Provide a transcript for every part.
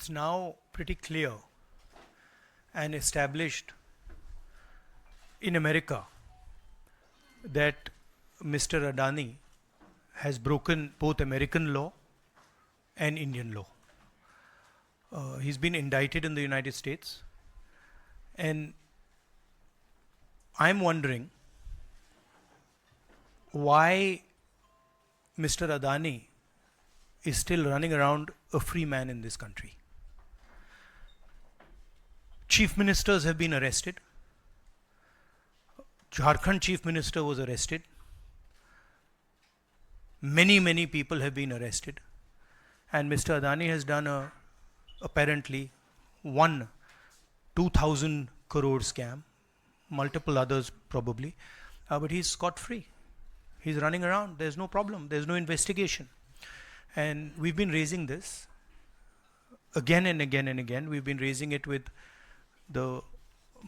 it's now pretty clear and established in America that Mr. Adani has broken both American law and Indian law. He's been indicted in the United States, and I'm wondering why Mr. Adani is still running around a free man in this country. Chief ministers have been arrested. Jharkhand chief minister was arrested. Many people have been arrested. And Mr. Adani has done apparently 2,000 crore scam, multiple others probably, but he's scot free. He's running around, there's no problem, there's no investigation. And we've been raising this again and again and again. We've been raising it with the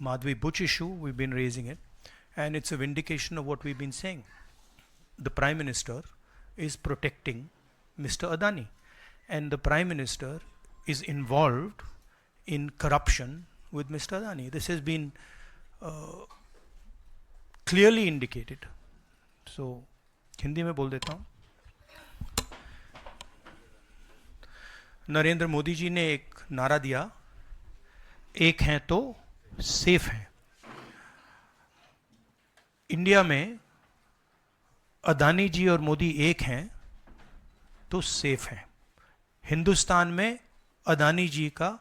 Madhvi Buch issue, we've been raising it, and it's a vindication of what we've been saying. The Prime Minister is protecting Mr. Adani, and the Prime Minister is involved in corruption with Mr. Adani. This has been clearly indicated. So, Hindi में बोल देता हूँ. नरेंद्र मोदी जी ने एक नारा दिया, एक हैं तो सेफ हैं. इंडिया में अदानी जी और मोदी एक हैं तो सेफ हैं. हिंदुस्तान में अदानी जी का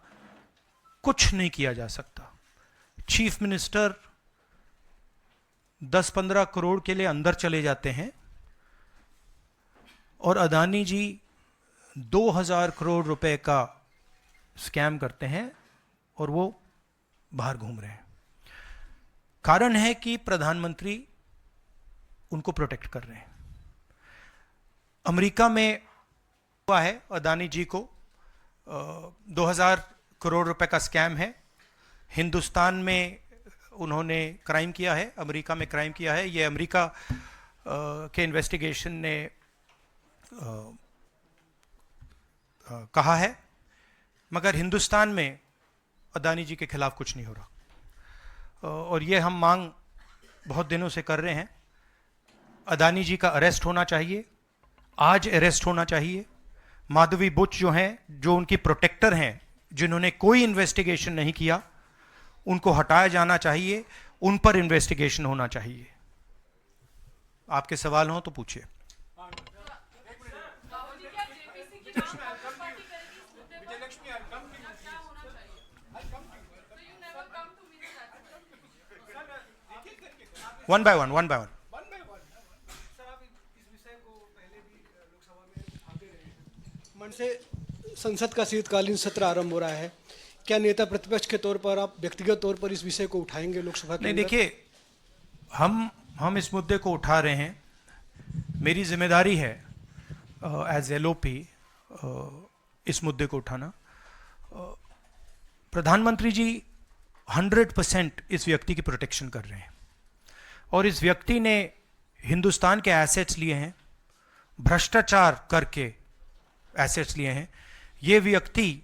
कुछ नहीं किया जा सकता. चीफ मिनिस्टर 10-15 करोड़ के लिए अंदर चले जाते हैं और अदानी जी 2000 करोड़ रुपए का स्कैम करते हैं और वो बाहर घूम रहे हैं. कारण है कि प्रधानमंत्री उनको प्रोटेक्ट कर रहे हैं. अमेरिका में हुआ है अदानी जी को 2000 करोड़ रुपए का स्कैम है. हिंदुस्तान में उन्होंने क्राइम किया है, अमेरिका में क्राइम किया है. ये अमेरिका के इन्वेस्टिगेशन ने कहा है, मगर हिंदुस्तान में अदानी जी के खिलाफ कुछ नहीं हो रहा. और ये हम मांग बहुत दिनों से कर रहे हैं. अदानी जी का अरेस्ट होना चाहिए, आज अरेस्ट होना चाहिए. माधवी बुच जो हैं, जो उनकी प्रोटेक्टर हैं, जिन्होंने कोई इन्वेस्टिगेशन नहीं किया, उनको हटाया जाना चाहिए. उन पर इन्वेस्टिगेशन होना चाहिए. आपके सवाल हो तो पूछिए. One by one. मन से संसद का शीतकालीन सत्र आरंभ हो रहा है. क्या नेता प्रतिपक्ष के तौर पर आप व्यक्तिगत तौर पर इस विषय को उठाएंगे लोकसभा के? नहीं, देखिए, हम इस मुद्दे को उठा रहे हैं. मेरी जिम्मेदारी है एज एलओपी इस मुद्दे को उठाना. प्रधानमंत्री जी 100% इस व्यक्ति की प्रोटेक्शन कर रहे हैं और इस व्यक्ति ने हिंदुस्तान के एसेट्स लिए हैं, भ्रष्टाचार करके एसेट्स लिए हैं. ये व्यक्ति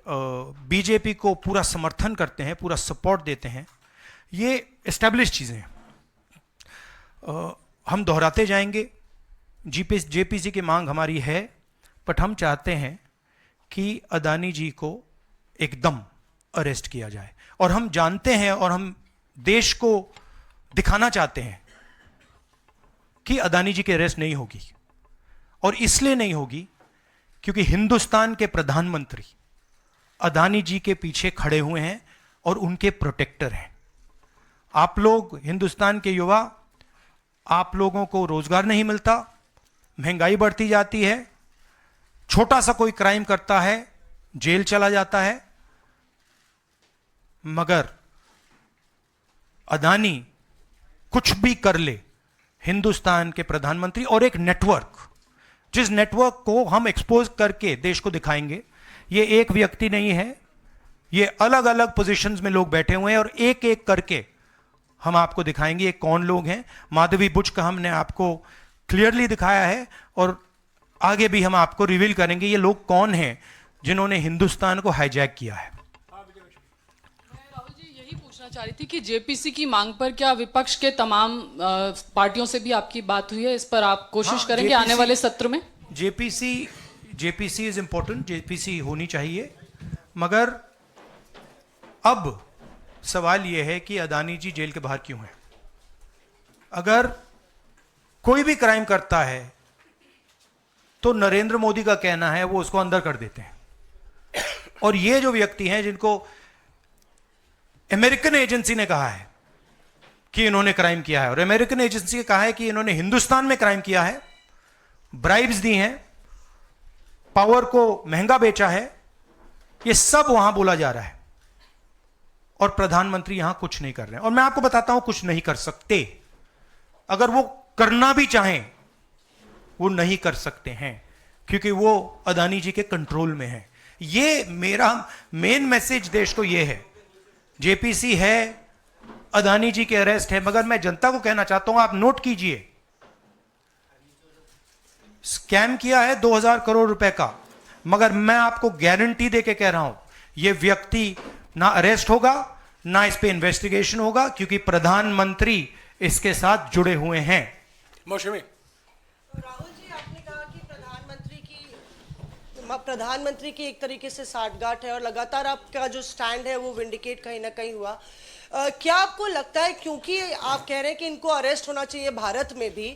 बीजेपी को पूरा समर्थन करते हैं, पूरा सपोर्ट देते हैं. ये एस्टैब्लिश चीज़ें हैं. हम दोहराते जाएंगे. जेपीसी की मांग हमारी है, बट हम चाहते हैं कि अदानी जी को एकदम अरेस्ट किया जाए. और हम जानते हैं और हम देश को दिखाना चाहते हैं कि अदानी जी की अरेस्ट नहीं होगी. और इसलिए नहीं होगी क्योंकि हिंदुस्तान के प्रधानमंत्री अदानी जी के पीछे खड़े हुए हैं और उनके प्रोटेक्टर हैं. आप लोग हिंदुस्तान के युवा, आप लोगों को रोजगार नहीं मिलता, महंगाई बढ़ती जाती है, छोटा सा कोई क्राइम करता है जेल चला जाता है, मगर अदानी कुछ भी कर ले, हिंदुस्तान के प्रधानमंत्री और एक नेटवर्क, जिस नेटवर्क को हम एक्सपोज करके देश को दिखाएंगे. ये एक व्यक्ति नहीं है, ये अलग अलग पोजीशंस में लोग बैठे हुए हैं और एक एक करके हम आपको दिखाएंगे ये कौन लोग हैं. माधवी बुच का हमने आपको क्लियरली दिखाया है और आगे भी हम आपको रिवील करेंगे ये लोग कौन हैं जिन्होंने हिंदुस्तान को हाईजैक किया है। राहुल जी, यही पूछना चाह रही थी कि जेपीसी की मांग पर क्या विपक्ष के तमाम पार्टियों से भी आपकी बात हुई है? इस पर आप कोशिश हाँ, करेंगे आने वाले सत्र में? जेपीसी इज इंपॉर्टेंट, जेपीसी होनी चाहिए, मगर अब सवाल यह है कि अदानी जी जेल के बाहर क्यों हैं? अगर कोई भी क्राइम करता है तो नरेंद्र मोदी का कहना है वो उसको अंदर कर देते हैं, और ये जो व्यक्ति हैं जिनको अमेरिकन एजेंसी ने कहा है कि इन्होंने क्राइम किया है, और अमेरिकन एजेंसी ने कहा है कि इन्होंने हिंदुस्तान में क्राइम किया है, ब्राइब्स दी हैं, पावर को महंगा बेचा है, ये सब वहां बोला जा रहा है, और प्रधानमंत्री यहां कुछ नहीं कर रहे हैं। और मैं आपको बताता हूं कुछ नहीं कर सकते। अगर वो करना भी चाहें वो नहीं कर सकते हैं, क्योंकि वो अदानी जी के कंट्रोल में है। ये मेरा मेन मैसेज देश को ये है, जेपीसी है, अदानी जी के अरेस्ट है, मगर मैं जनता को कहना चाहता हूं, आप नोट कीजिए, स्कैम किया है 2000 करोड़ रुपए का, मगर मैं आपको गारंटी देके कह रहा हूं यह व्यक्ति ना अरेस्ट होगा, ना इस पे इन्वेस्टिगेशन होगा, क्योंकि प्रधानमंत्री इसके साथ जुड़े हुए हैं। मौसमी राहुल जी, आपने कहा कि प्रधानमंत्री की एक तरीके से साठगांठ है और लगातार आपका जो स्टैंड है वो विंडिकेट कहीं ना कहीं हुआ। क्या आपको लगता है, क्योंकि आप कह रहे हैं कि इनको अरेस्ट होना चाहिए भारत में भी,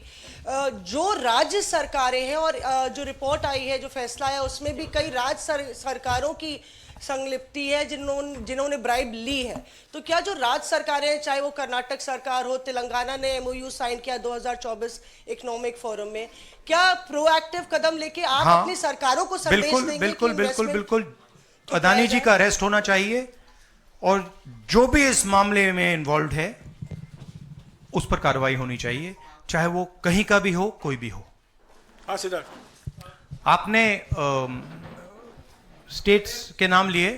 जो राज्य सरकारें हैं और जो रिपोर्ट आई है, जो फैसला है, उसमें भी कई राज्य सरकारों की संलिप्ति है जिन्होंने ब्राइब ली है, तो क्या जो राज्य सरकारें हैं, चाहे वो कर्नाटक सरकार हो, तेलंगाना ने एमओयू साइन किया 2024 इकोनॉमिक फोरम में, क्या प्रोएक्टिव कदम लेके आप हाँ, अपनी सरकारों को संदेश देंगे? बिल्कुल बिल्कुल बिल्कुल अदानी जी का अरेस्ट होना चाहिए, और जो भी इस मामले में इन्वॉल्व है उस पर कार्रवाई होनी चाहिए, चाहे वो कहीं का भी हो, कोई भी हो। हाँ सिद्धार्थ, आपने स्टेट्स के नाम लिए,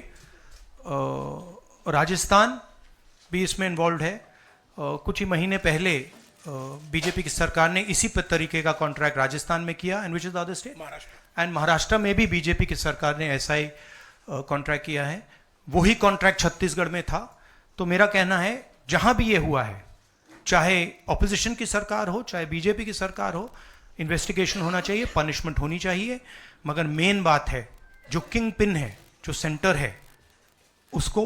राजस्थान भी इसमें इन्वॉल्व है। कुछ ही महीने पहले बीजेपी की सरकार ने इसी तरीके का कॉन्ट्रैक्ट राजस्थान में किया, and which is the other state, and Maharashtra में भी बीजेपी की सरकार ने ऐसा ही कॉन्ट्रैक्ट किया है। वही कॉन्ट्रैक्ट छत्तीसगढ़ में था। तो मेरा कहना है जहां भी ये हुआ है, चाहे ऑपोजिशन की सरकार हो, चाहे बीजेपी की सरकार हो, इन्वेस्टिगेशन होना चाहिए, पनिशमेंट होनी चाहिए, मगर मेन बात है जो किंग पिन है, जो सेंटर है, उसको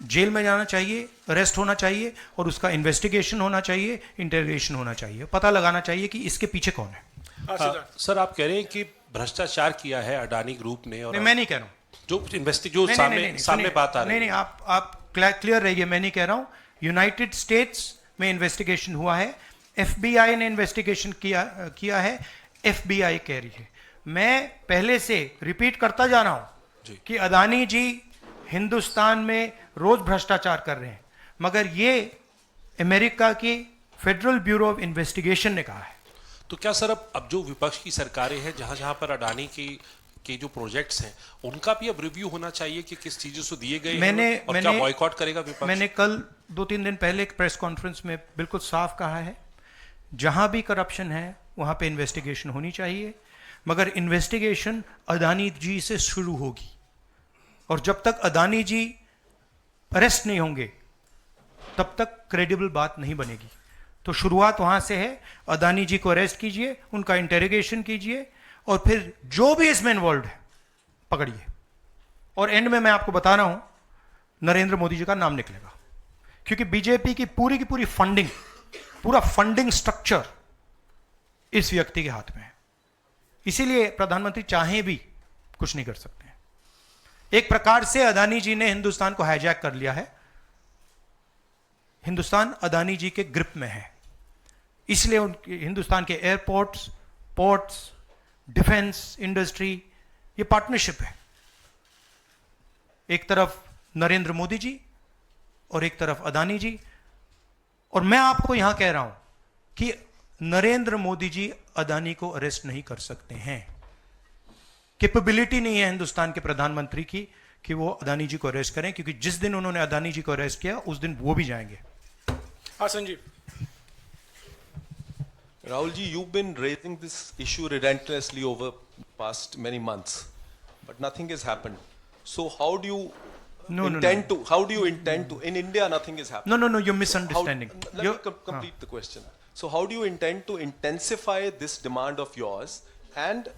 जेल में जाना चाहिए, अरेस्ट होना चाहिए, और उसका इन्वेस्टिगेशन होना चाहिए, इंटरोगेशन होना चाहिए, पता लगाना चाहिए कि इसके पीछे कौन है। सर, आप कह रहे हैं कि भ्रष्टाचार किया है अडानी ग्रुप ने, और नहीं, मैं नहीं कह रहा हूं, जो सामने बात आ रही है। नहीं, आप क्लियर रहिए, मैं नहीं कह रहा हूं। यूनाइटेड स्टेट्स में इन्वेस्टिगेशन हुआ है, एफबीआई ने इन्वेस्टिगेशन किया है, एफबीआई कह रही है। मैं पहले से रिपीट करता जा रहा हूं कि अदानी जी हिंदुस्तान में रोज भ्रष्टाचार कर रहे हैं, मगर ये अमेरिका की फेडरल ब्यूरो ऑफ इन्वेस्टिगेशन ने कहा है। तो क्या सर, अब जो विपक्ष की सरकारें हैं, जहां जहां पर अडानी के जो प्रोजेक्ट्स हैं, उनका भी अब रिव्यू होना चाहिए कि किस चीजों से दिए गए हैं, और क्या बॉयकॉट करेगा विपक्ष? मैंने कल 2-3 दिन पहले एक प्रेस कॉन्फ्रेंस में बिल्कुल साफ कहा है, जहां भी करप्शन है वहां पे इन्वेस्टिगेशन होनी चाहिए, मगर इन्वेस्टिगेशन अदानी जी से शुरू होगी, और जब तक अदानी जी अरेस्ट नहीं होंगे तब तक क्रेडिबल बात नहीं बनेगी। तो शुरुआत वहां से है, अदानी जी को अरेस्ट कीजिए, उनका इंटेरोगेशन कीजिए, और फिर जो भी इसमें इन्वॉल्व है पकड़िए, और एंड में मैं आपको बता रहा हूं नरेंद्र मोदी जी का नाम निकलेगा, क्योंकि बीजेपी की पूरी फंडिंग, पूरा फंडिंग स्ट्रक्चर इस व्यक्ति के हाथ में है। इसीलिए प्रधानमंत्री चाहे भी कुछ नहीं कर सकते हैं। एक प्रकार से अदानी जी ने हिंदुस्तान को हाईजैक कर लिया है, हिंदुस्तान अदानी जी के ग्रिप में है, इसलिए उनके हिंदुस्तान के एयरपोर्ट्स, पोर्ट्स, डिफेंस इंडस्ट्री, ये पार्टनरशिप है। एक तरफ नरेंद्र मोदी जी और एक तरफ अदानी जी, और मैं आपको यहां कह रहा हूं कि नरेंद्र मोदी जी अदानी को अरेस्ट नहीं कर सकते हैं। कैपेबिलिटी नहीं है हिंदुस्तान के प्रधानमंत्री की कि वो अदानी जी को अरेस्ट करें, क्योंकि जिस दिन उन्होंने अदानी जी को अरेस्ट किया उस दिन वो भी जाएंगे। हाँ Sanjeev. Rahul ji, you've been raising this issue relentlessly over past many months, but nothing has happened. So how do you No, no, intend no. to? How do you intend to? In India, nothing is happening. No, no, no, you're How, misunderstanding. let You're- me complete the question. So how do you intend to intensify this demand of yours, and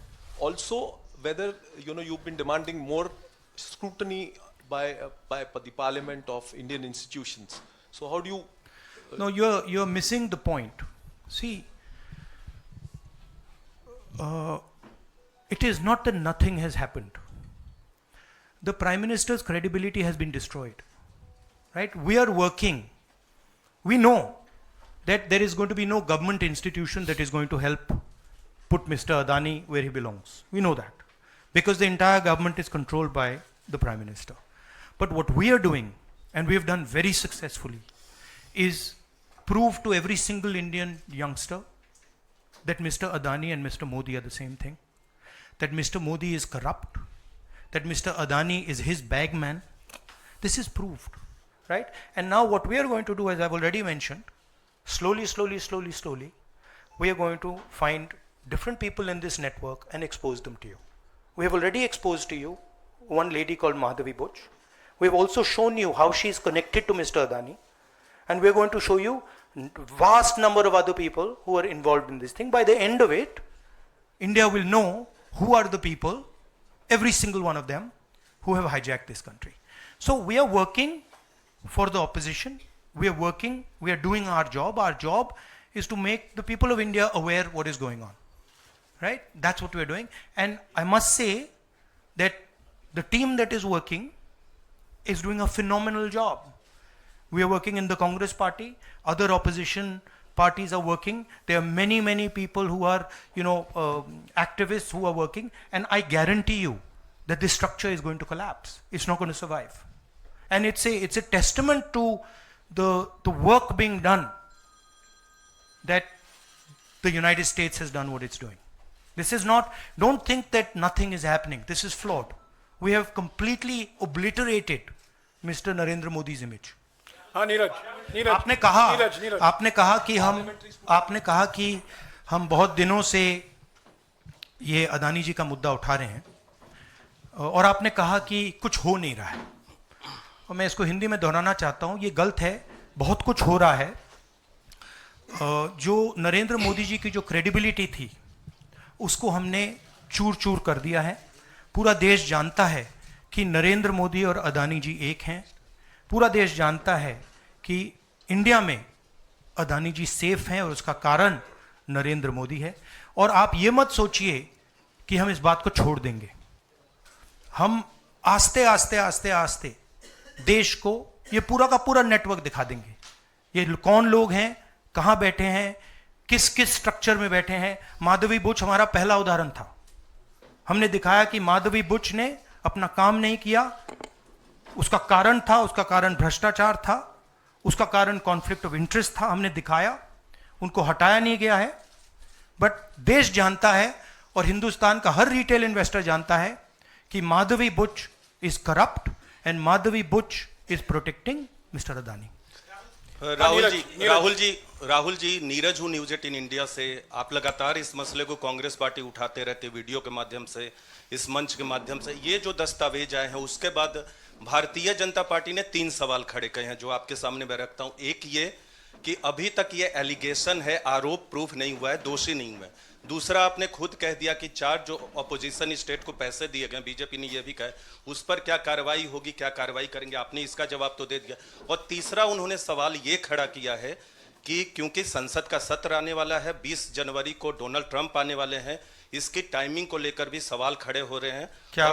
also whether you've been demanding more scrutiny by the Parliament of Indian institutions? So how do you? No, you're missing the point. See, it is not that nothing has happened. The Prime Minister's credibility has been destroyed. Right? We are working. We know that there is going to be no government institution that is going to help put Mr. Adani where he belongs. We know that. Because the entire government is controlled by the Prime Minister. But what we are doing, and we have done very successfully, is prove to every single Indian youngster that Mr. Adani and Mr. Modi are the same thing. That Mr. Modi is corrupt. That Mr. Adani is his bagman. This is proved. Right? And now what we are going to do, as I've already mentioned, slowly, we are going to find different people in this network and expose them to you. We have already exposed to you one lady called Madhavi Butch. We've also shown you how she is connected to Mr. Adani. And we're going to show you vast number of other people who are involved in this thing. By the end of it, India will know who are the people, every single one of them, who have hijacked this country. So we are working for the opposition. We are working, we are doing our job. Our job is to make the people of India aware what is going on. Right? That's what we are doing. And I must say that the team that is working is doing a phenomenal job. We are working in the Congress party. Other opposition parties are working. There are many people who are, activists who are working. And I guarantee you that this structure is going to collapse. It's not going to survive. And it's a testament to the work being done that the United States has done what it's doing. This is not, don't think that nothing is happening. This is flawed. We have completely obliterated Mr. Narendra Modi's image. हाँ नीरज आपने कहा कि हम बहुत दिनों से ये अदानी जी का मुद्दा उठा रहे हैं और आपने कहा कि कुछ हो नहीं रहा है और मैं इसको हिंदी में दोहराना चाहता हूँ, ये गलत है, बहुत कुछ हो रहा है। जो नरेंद्र मोदी जी की जो क्रेडिबिलिटी थी उसको हमने चूर चूर कर दिया है। पूरा देश जानता है कि नरेंद्र मोदी और अदानी जी एक हैं। पूरा देश जानता है कि इंडिया में अदानी जी सेफ हैं और उसका कारण नरेंद्र मोदी है। और आप ये मत सोचिए कि हम इस बात को छोड़ देंगे। हम आस्ते आस्ते देश को ये पूरा का पूरा नेटवर्क दिखा देंगे। ये कौन लोग हैं, कहाँ बैठे हैं, किस किस स्ट्रक्चर में बैठे हैं। माधवी बुच हमारा पहला उदाहरण था। हमने दिखाया कि माधवी बुच ने अपना काम नहीं किया, उसका कारण था, उसका कारण भ्रष्टाचार था, उसका कारण कॉन्फ्लिक्ट ऑफ इंटरेस्ट था। हमने दिखाया, उनको हटाया नहीं गया है। बट देश जानता है और हिंदुस्तान का हर रिटेल इन्वेस्टर जानता है कि Madhabi Buch is corrupt and Madhabi Buch is protecting mister Adani. Rahul ji, Neeraj हूँ न्यूज 18 इंडिया से। आप लगातार इस मसले को कांग्रेस पार्टी उठाते रहते, वीडियो के माध्यम से, इस मंच के माध्यम से। ये जो दस्तावेज आए हैं उसके बाद भारतीय जनता पार्टी ने 3 सवाल खड़े किए हैं जो आपके सामने मैं रखता हूं। एक ये कि अभी तक ये एलिगेशन है, आरोप प्रूफ नहीं हुआ है, दोषी नहीं हुआ है। दूसरा, आपने खुद कह दिया कि 4 जो अपोजिशन स्टेट को पैसे दिए गए, बीजेपी ने यह भी कहा, उस पर क्या कार्रवाई होगी, क्या कार्रवाई करेंगे, आपने इसका जवाब तो दे दिया। और तीसरा, उन्होंने सवाल ये खड़ा किया है कि क्योंकि संसद का सत्र आने वाला है, 20 जनवरी को डोनाल्ड ट्रंप आने वाले हैं, इसकी टाइमिंग को लेकर भी सवाल खड़े हो रहे हैं। क्या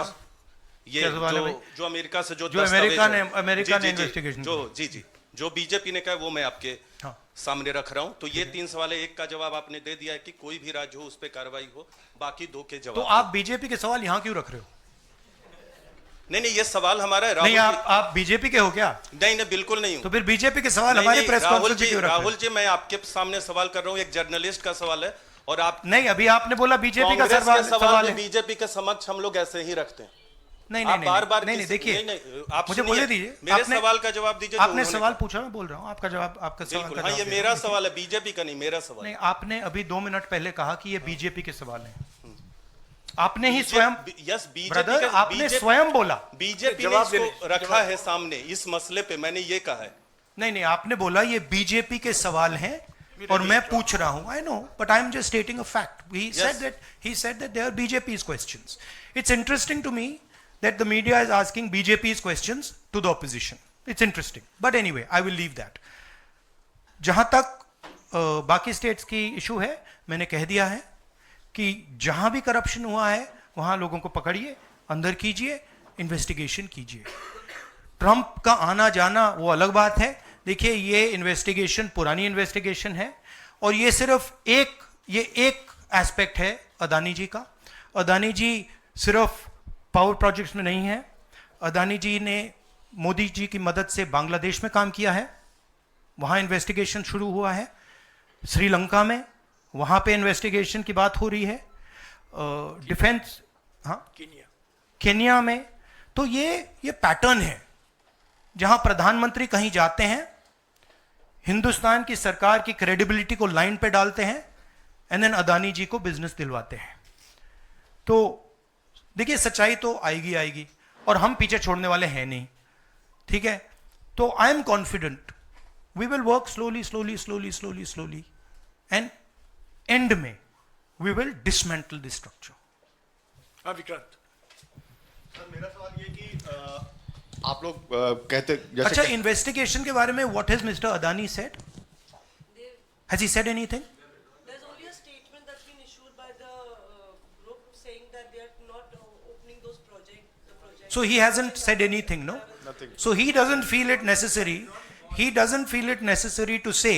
ये जो अमेरिका से जो अमेरिका ने इन्वेस्टिगेशन जो बीजेपी ने कहा वो मैं आपके सामने रख रहा हूं। तो ये 3 सवाल है, एक का जवाब आपने दे दिया है कि कोई भी राज्य हो उस पर कार्रवाई हो, बाकी 2 के जवाब। तो आप बीजेपी के सवाल यहां क्यों रख रहे हो? नहीं, ये सवाल हमारा है। नहीं, आप बीजेपी के हो क्या? नहीं, बिल्कुल नहीं हूं। तो फिर बीजेपी के सवाल हमारे प्रेस कॉन्फ्रेंस में क्यों रख रहे हो? राहुल जी, मैं आपके सामने सवाल कर रहा हूं, एक जर्नलिस्ट का सवाल है। और आप नहीं, अभी आपने बोला बीजेपी का सवाल है। बीजेपी के समक्ष हम लोग ऐसे ही रखते हैं। नहीं, बार-बार देखिए, आप मुझे बोलने दीजिए। मेरे सवाल का जवाब दीजिए। आपने सवाल पूछा, मैं बोल रहा हूँ, आपका जवाब, आपका सवाल का जवाब। ये मेरा सवाल है, बीजेपी का नहीं, मेरा सवाल। नहीं, आपने अभी 2 मिनट पहले कहा कि ये बीजेपी के सवाल हैं। आपने ही स्वयं, यस ब्रदर, आपने स्वयं बोला। बीजेपी ने इसको रखा है सामने इस मसले पे, मैंने ये कहा है। नहीं, आपने बोला ये बीजेपी के सवाल हैं और मैं पूछ रहा हूं। I know, but I am just stating a fact. He said that they are BJP's questions. It's interesting to me that the media is asking BJP's questions to the opposition. It's interesting, but anyway I will leave that. जहां तक बाकी states की issue है, मैंने कह दिया है कि जहां भी करप्शन हुआ है वहां लोगों को पकड़िए, अंदर कीजिए, इन्वेस्टिगेशन कीजिए। ट्रंप का आना जाना वो अलग बात है। देखिए, ये इन्वेस्टिगेशन पुरानी इन्वेस्टिगेशन है और ये सिर्फ एक एस्पेक्ट है अदानी जी का। अदानी जी सिर्फ पावर प्रोजेक्ट्स में नहीं है। अदानी जी ने मोदी जी की मदद से बांग्लादेश में काम किया है, वहां इन्वेस्टिगेशन शुरू हुआ है। श्रीलंका में, वहां पे इन्वेस्टिगेशन की बात हो रही है। डिफेंस, हाँ, केन्या में। तो ये पैटर्न है जहां प्रधानमंत्री कहीं जाते हैं, हिंदुस्तान की सरकार की क्रेडिबिलिटी को लाइन पे डालते हैं एंड देन अदानी जी को बिजनेस दिलवाते हैं। तो देखिए, सच्चाई तो आएगी और हम पीछे छोड़ने वाले हैं नहीं, ठीक है। तो I am confident we will work slowly and end में we will dismantle this structure. हाँ विक्रांत। सर, मेरा सवाल ये कि आप लोग कहते जैसे अच्छा, इन्वेस्टिगेशन के बारे में what has mister Adani said? Has he said anything? There's only a statement that's been issued by the group saying that they are not opening those projects. So he hasn't said anything, no? Nothing. So he doesn't feel it necessary. He doesn't feel it necessary to say,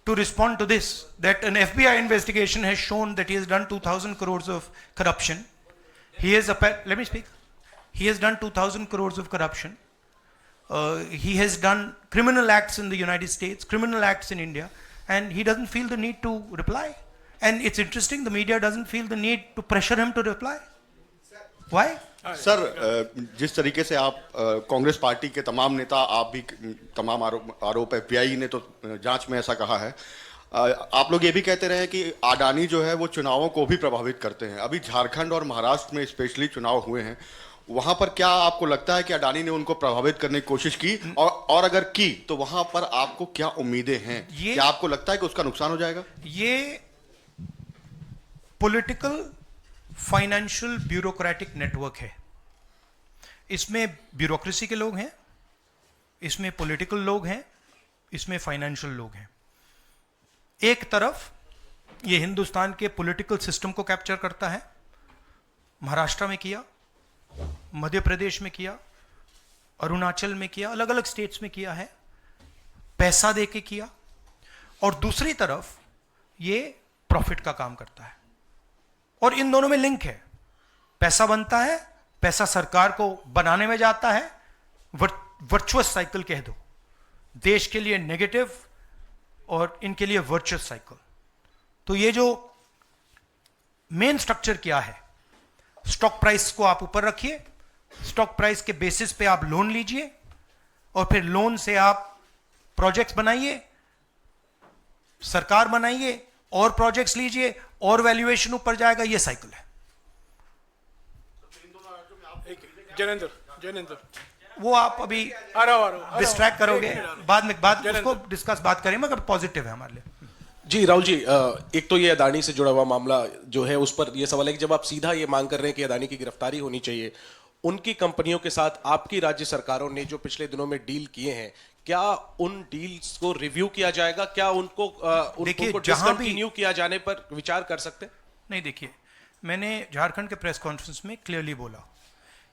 to respond to this, that an FBI investigation has shown that he has done 2,000 crores of corruption. He has, let me speak. He has done 2,000 crores of corruption. He has done criminal acts in the United States, criminal acts in India, and he doesn't feel the need to reply. And it's interesting, the media doesn't feel the need to pressure him to reply. Why? Sir, जिस तरीके से आप Congress party के तमाम नेता, आप भी तमाम आरोप एफबीआई ने तो जांच में ऐसा कहा है, आप लोग ये भी कहते रहे कि अडानी जो है वो चुनावों को भी प्रभावित करते हैं। अभी झारखंड और महाराष्ट्र में स्पेशली चुनाव हुए हैं, वहां पर क्या आपको लगता है कि अडानी ने उनको प्रभावित करने की कोशिश की, और अगर की तो वहां पर आपको क्या उम्मीदें हैं? क्या आपको लगता है कि उसका नुकसान हो जाएगा? ये पॉलिटिकल फाइनेंशियल ब्यूरोक्रेटिक नेटवर्क है। इसमें ब्यूरोक्रेसी के लोग हैं, इसमें पॉलिटिकल लोग हैं, इसमें फाइनेंशियल लोग हैं। एक तरफ ये हिंदुस्तान के पॉलिटिकल सिस्टम को कैप्चर करता है, महाराष्ट्र में किया, मध्य प्रदेश में किया, अरुणाचल में किया, अलग अलग स्टेट्स में किया है, पैसा देके किया। और दूसरी तरफ ये प्रॉफिट का काम करता है और इन दोनों में लिंक है। पैसा बनता है, पैसा सरकार को बनाने में जाता है, वर्चुअस साइकिल कह दो, देश के लिए नेगेटिव और इनके लिए वर्चुअस साइकिल। तो ये जो मेन स्ट्रक्चर क्या है, स्टॉक प्राइस को आप ऊपर रखिए, स्टॉक प्राइस के बेसिस पे आप लोन लीजिए और फिर लोन से आप प्रोजेक्ट्स बनाइए, सरकार बनाइए और प्रोजेक्ट्स लीजिए और वैल्यूएशन ऊपर जाएगा। ये साइकिल है। जैनेंद्र वो आप अभी डिस्ट्रैक्ट करोगे, बाद उसको डिस्कस बात करें, मगर पॉजिटिव है हमारे लिए। जी राहुल जी, एक तो ये अदानी से जुड़ा हुआ मामला जो है उस पर ये सवाल है कि जब आप सीधा ये मांग कर रहे हैं कि अदानी की गिरफ्तारी होनी चाहिए, उनकी कंपनियों के साथ आपकी राज्य सरकारों ने जो पिछले दिनों में डील किए हैं, क्या उन डील्स को रिव्यू किया जाएगा? क्या उनको डिसकंटिन्यू किया जाने पर विचार कर सकते हैं? नहीं, देखिए, मैंने झारखंड के प्रेस कॉन्फ्रेंस में क्लियरली बोला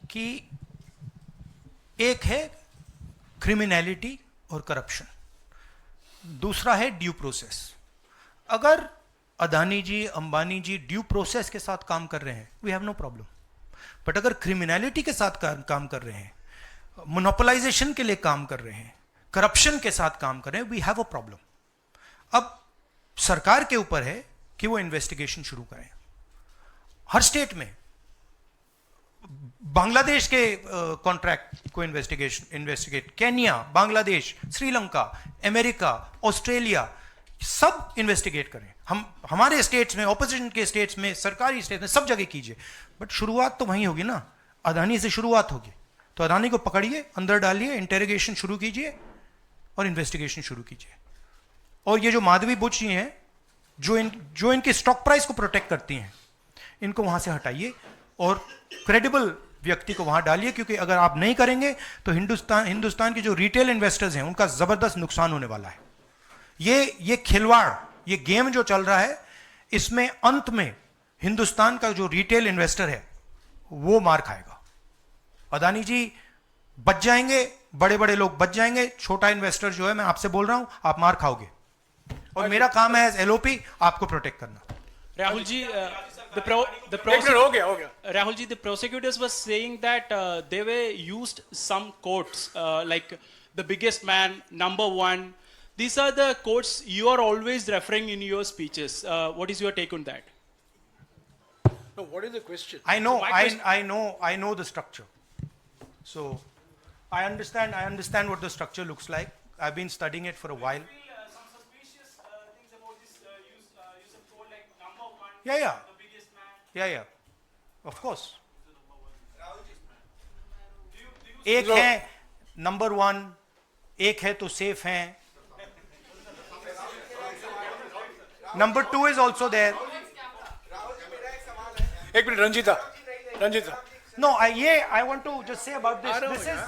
कि एक है क्रिमिनलिटी और करप्शन, दूसरा है ड्यू प्रोसेस। अगर अदानी जी, अंबानी जी ड्यू प्रोसेस के साथ काम कर रहे हैं, we have no problem. But अगर क्रिमिनलिटी के साथ काम कर रहे हैं, मोनोपोलाइजेशन के लिए काम कर रहे हैं, करप्शन के साथ काम कर रहे हैं, वी हैव अ प्रॉब्लम। अब सरकार के ऊपर है कि वो इन्वेस्टिगेशन शुरू करें। हर स्टेट में बांग्लादेश के कॉन्ट्रैक्ट को investigate, Kenya, Bangladesh, Sri Lanka, America, Australia, सब इन्वेस्टिगेट करें, हम हमारे स्टेट्स में, ऑपोजिशन के स्टेट्स में, सरकारी स्टेट्स में, सब जगह कीजिए, बट शुरुआत तो वहीं होगी ना, अदानी से शुरुआत होगी। तो अदानी को पकड़िए, अंदर डालिए, इंटेरोगेशन शुरू कीजिए और इन्वेस्टिगेशन शुरू कीजिए। और ये जो माधवी बुच जी हैं, जो इनके स्टॉक प्राइस को प्रोटेक्ट करती हैं, इनको वहां से हटाइए और क्रेडिबल व्यक्ति को वहां डालिए, क्योंकि अगर आप नहीं करेंगे तो हिंदुस्तान के जो रिटेल इन्वेस्टर्स हैं उनका जबरदस्त नुकसान होने वाला है। ये खिलवाड़, ये गेम जो चल रहा है, इसमें अंत में हिंदुस्तान का जो रिटेल इन्वेस्टर है वो मार खाएगा। अदानी जी बच जाएंगे, बड़े बड़े लोग बच जाएंगे, छोटा इन्वेस्टर जो है, मैं आपसे बोल रहा हूं, आप मार खाओगे। और मेरा काम है एज एलओपी आपको प्रोटेक्ट करना। Rahul ji, Rahul ji, the prosecutors were saying that they were used some quotes like the biggest man, number one. These are the quotes you are always referring in your speeches. What is your take on that? No, what is the question? I know the structure. So I understand what the structure looks like. I've been studying it for a while. Some suspicious things about this use of quote like number one. Yeah. The biggest man. Yeah. Of course. एक है number one, एक है तो safe हैं, number two is also there. एक minute, Ranjita no, I want to just say about this. This is,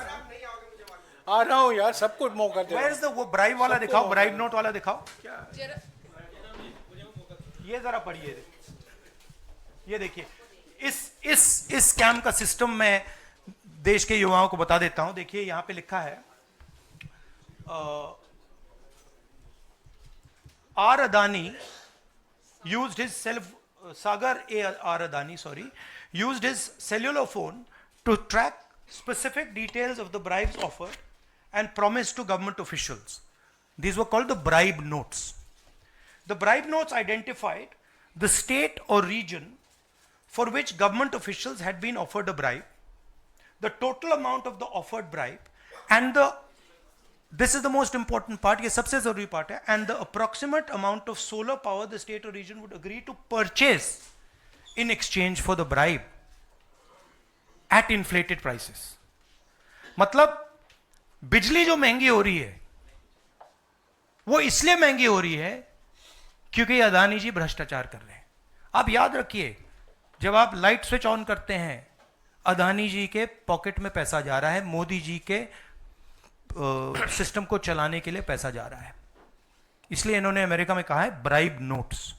आ रहा हूँ यार, सब कुछ मौका दे। where is the वो ब्राइब वाला दिखाओ, ब्राइब नोट वाला दिखाओ। ये जरा पढ़िए, ये देखिए, इस स्कैम का सिस्टम मैं देश के युवाओं को बता देता हूं। देखिए यहां पे लिखा है, R Adani used his Sagar R. Adani, used his cellular phone to track specific details of the bribes offered and promised to government officials. These were called the bribe notes. The bribe notes identified the state or region for which government officials had been offered a bribe, the total amount of the offered bribe, and this is the most important part, ये सबसे जरूरी part है, and the approximate amount of solar power the state or region would agree to purchase in exchange for the bribe at inflated prices. मतलब बिजली जो महंगी हो रही है वो इसलिए महंगी हो रही है क्योंकि अदानी जी भ्रष्टाचार कर रहे हैं। आप याद रखिए, जब आप लाइट स्विच ऑन करते हैं, अदानी जी के पॉकेट में पैसा जा रहा है, मोदी जी के सिस्टम को चलाने के लिए पैसा जा रहा है। इसलिए इन्होंने अमेरिका में कहा है bribe notes.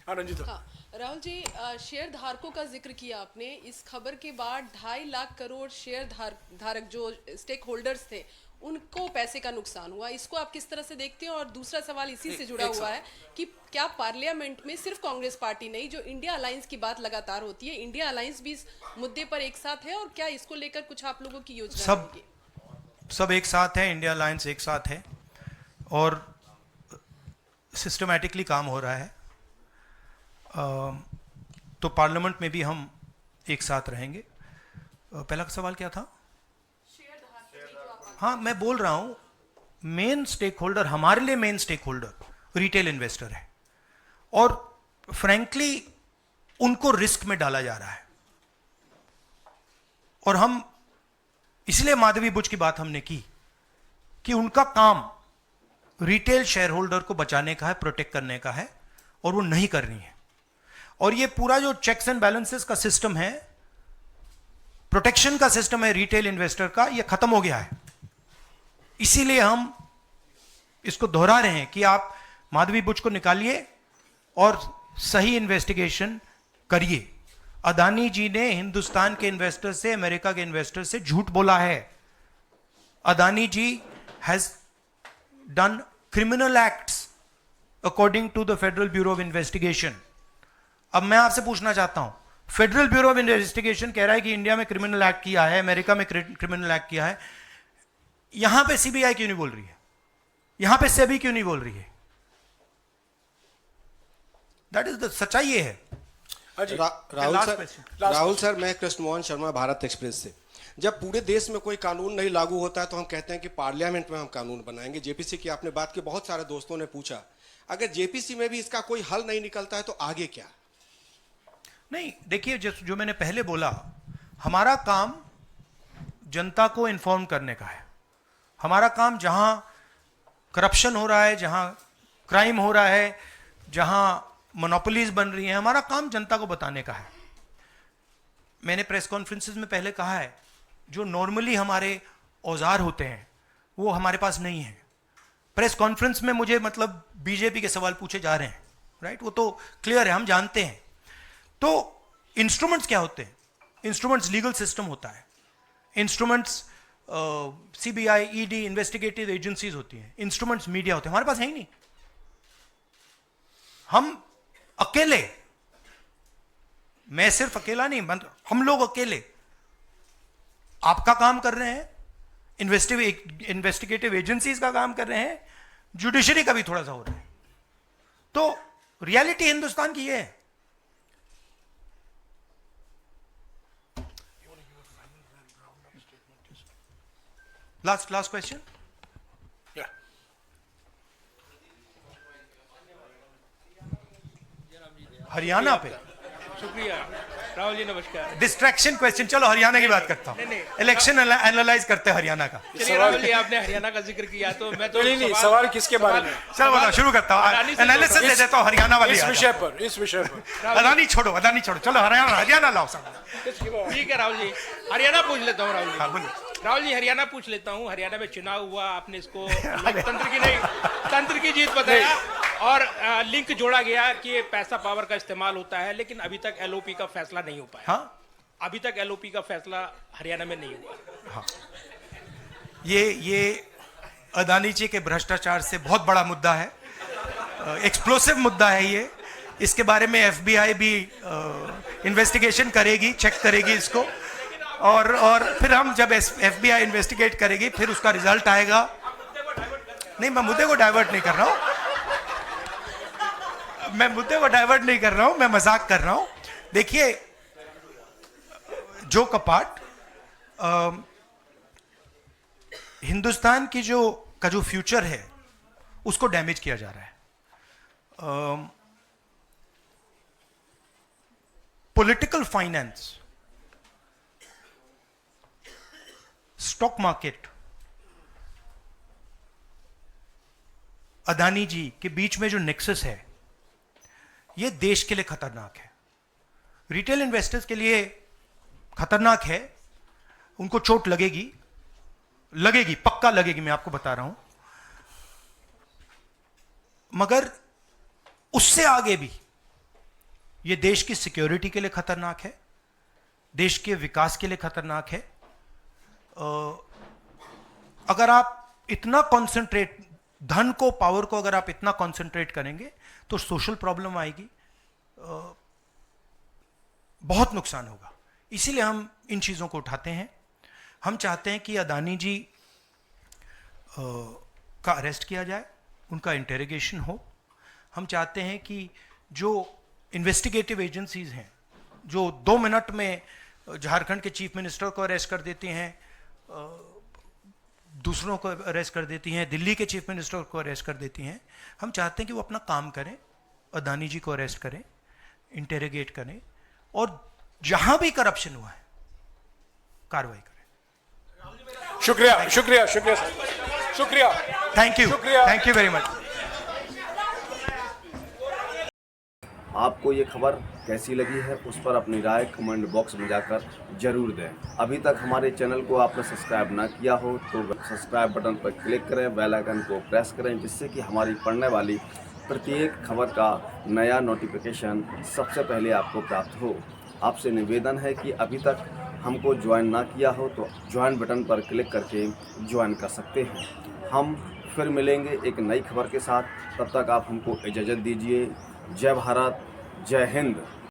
Rahul ji, share धारकों का जिक्र किया आपने। इस खबर के बाद 2.5 लाख करोड़ शेयर धारक जो स्टेक होल्डर्स थे उनको पैसे का नुकसान हुआ। इसको आप किस तरह से देखते हैं? और दूसरा सवाल इसी से जुड़ा हुआ है कि क्या पार्लियामेंट में सिर्फ कांग्रेस पार्टी नहीं, जो इंडिया अलायंस की बात लगातार होती है, इंडिया अलायंस भी इस मुद्दे पर एक साथ है? और क्या इसको लेकर कुछ आप लोगों की योजना होगी? सब एक साथ है, इंडिया अलायंस एक साथ है और सिस्टमैटिकली काम हो रहा है। तो पार्लियामेंट में भी हम एक साथ रहेंगे। पहला सवाल क्या था? हाँ, मैं बोल रहा हूं, मेन स्टेक होल्डर, हमारे लिए main stakeholder retail investor है और फ्रैंकली उनको रिस्क में डाला जा रहा है। और हम इसलिए माधवी बुच की बात हमने की कि उनका काम रिटेल शेयर होल्डर को बचाने का है, प्रोटेक्ट करने का है, और वो नहीं कर रही है। और ये पूरा जो चेक्स एंड बैलेंसेस का सिस्टम है, प्रोटेक्शन का सिस्टम है रिटेल इन्वेस्टर का, ये खत्म हो गया है। इसीलिए हम इसको दोहरा रहे हैं कि आप माधवी बुच को निकालिए और सही इन्वेस्टिगेशन करिए। अदानी जी ने हिंदुस्तान के इन्वेस्टर से, अमेरिका के इन्वेस्टर से झूठ बोला है। Adani ji has done criminal acts according to the federal bureau of investigation. अब मैं आपसे पूछना चाहता हूं, फेडरल ब्यूरो ऑफ इन्वेस्टिगेशन कह रहा है कि इंडिया में क्रिमिनल एक्ट किया है, अमेरिका में क्रिमिनल एक्ट किया है, यहां पे सीबीआई क्यों नहीं बोल रही है? यहां पे सेबी क्यों नहीं बोल रही है? दैट इज द सच्चाई ये है। राहुल सर, मैं कृष्ण मोहन शर्मा, भारत एक्सप्रेस से। जब पूरे देश में कोई कानून नहीं लागू होता है तो हम कहते हैं कि पार्लियामेंट में हम कानून बनाएंगे। जेपीसी की आपने बात की, बहुत सारे दोस्तों ने पूछा, अगर जेपीसी में भी इसका कोई हल नहीं निकलता है तो आगे क्या? नहीं, देखिए जो मैंने पहले बोला, हमारा काम जनता को इन्फॉर्म करने का है। हमारा काम जहां करप्शन हो रहा है, जहां क्राइम हो रहा है, जहां मोनोपोलीज बन रही हैं, हमारा काम जनता को बताने का है। मैंने प्रेस कॉन्फ्रेंसेस में पहले कहा है, जो नॉर्मली हमारे औजार होते हैं वो हमारे पास नहीं है। प्रेस कॉन्फ्रेंस में मुझे मतलब बीजेपी के सवाल पूछे जा रहे हैं, राइट? वो तो क्लियर है, हम जानते हैं। तो इंस्ट्रूमेंट्स क्या होते हैं? इंस्ट्रूमेंट्स लीगल सिस्टम होता है, instruments CBI, ED, investigative agencies होती हैं, इंस्ट्रूमेंट्स मीडिया होते हैं। हमारे पास है ही नहीं। हम अकेले, मैं सिर्फ अकेला नहीं, हम लोग अकेले आपका काम कर रहे हैं, इन्वेस्टिगेटिव एजेंसीज का काम कर रहे हैं, जुडिशरी का भी थोड़ा सा हो रहा है। तो रियलिटी हिंदुस्तान की ये है। Last question. हरियाणा पे शुक्रिया राहुल जी, नमस्कार। डिस्ट्रैक्शन क्वेश्चन, चलो हरियाणा की बात करता हूं। इलेक्शन एनालाइज करते हैं हरियाणा का। चलिए राहुल जी, आपने हरियाणा का जिक्र किया तो मैं तो नहीं, सवाल किसके बारे में? चलो बताओ, शुरू करता हूं, एनालिसिस दे देता हूं हरियाणा वाली। इस विषय पर अदानी छोड़ो, चलो हरियाणा लाओ सब। ठीक है राहुल जी, हरियाणा पूछ लेता हूँ। राहुल जी हरियाणा पूछ लेता हूँ। हरियाणा में चुनाव हुआ, आपने इसको तंत्र की जीत बताया और लिंक जोड़ा गया कि पैसा पावर का इस्तेमाल होता है, लेकिन अभी तक एलओपी का फैसला नहीं हो पाया। हाँ? अभी तक एलओपी का फैसला हरियाणा में नहीं हुआ। हाँ। ये अदानी जी के भ्रष्टाचार से बहुत बड़ा मुद्दा है, एक्सप्लोसिव मुद्दा है ये। इसके बारे में एफबीआई भी इन्वेस्टिगेशन करेगी, चेक करेगी इसको, और फिर हम जब एफबीआई इन्वेस्टिगेट करेगी फिर उसका रिजल्ट आएगा। नहीं, मैं मुद्दे को डाइवर्ट नहीं कर रहा हूं, मैं मजाक कर रहा हूं। देखिए, जो कपाट हिंदुस्तान की का जो फ्यूचर है उसको डैमेज किया जा रहा है। Political finance, stock market, Adani ji के बीच में जो नेक्सस है, ये देश के लिए खतरनाक है, रिटेल इन्वेस्टर्स के लिए खतरनाक है। उनको चोट लगेगी, पक्का लगेगी, मैं आपको बता रहा हूं। मगर उससे आगे भी ये देश की सिक्योरिटी के लिए खतरनाक है, देश के विकास के लिए खतरनाक है। अगर आप इतना कॉन्सेंट्रेट, धन को, पावर को अगर आप इतना कॉन्सेंट्रेट करेंगे तो सोशल प्रॉब्लम आएगी, बहुत नुकसान होगा। इसीलिए हम इन चीज़ों को उठाते हैं। हम चाहते हैं कि अदानी जी का अरेस्ट किया जाए, उनका इंटेरोगेशन हो। हम चाहते हैं कि जो इन्वेस्टिगेटिव एजेंसीज हैं, जो 2 मिनट में झारखंड के चीफ मिनिस्टर को अरेस्ट कर देती हैं, दूसरों को अरेस्ट कर देती हैं, दिल्ली के चीफ मिनिस्टर को अरेस्ट कर देती हैं, हम चाहते हैं कि वो अपना काम करें, अदानी जी को अरेस्ट करें, इंटेरोगेट करें, और जहां भी करप्शन हुआ है कार्रवाई करें। शुक्रिया। Thank you very much. आपको ये खबर कैसी लगी है उस पर अपनी राय कमेंट बॉक्स में जाकर जरूर दें। अभी तक हमारे चैनल को आपने सब्सक्राइब ना किया हो तो सब्सक्राइब बटन पर क्लिक करें, बेल आइकन को प्रेस करें, जिससे कि हमारी पढ़ने वाली प्रत्येक खबर का नया नोटिफिकेशन सबसे पहले आपको प्राप्त हो। आपसे निवेदन है कि अभी तक हमको ज्वाइन ना किया हो तो ज्वाइन बटन पर क्लिक करके ज्वाइन कर सकते हैं। हम फिर मिलेंगे एक नई खबर के साथ, तब तक आप हमको इजाज़त दीजिए। जय भारत, जय हिंद।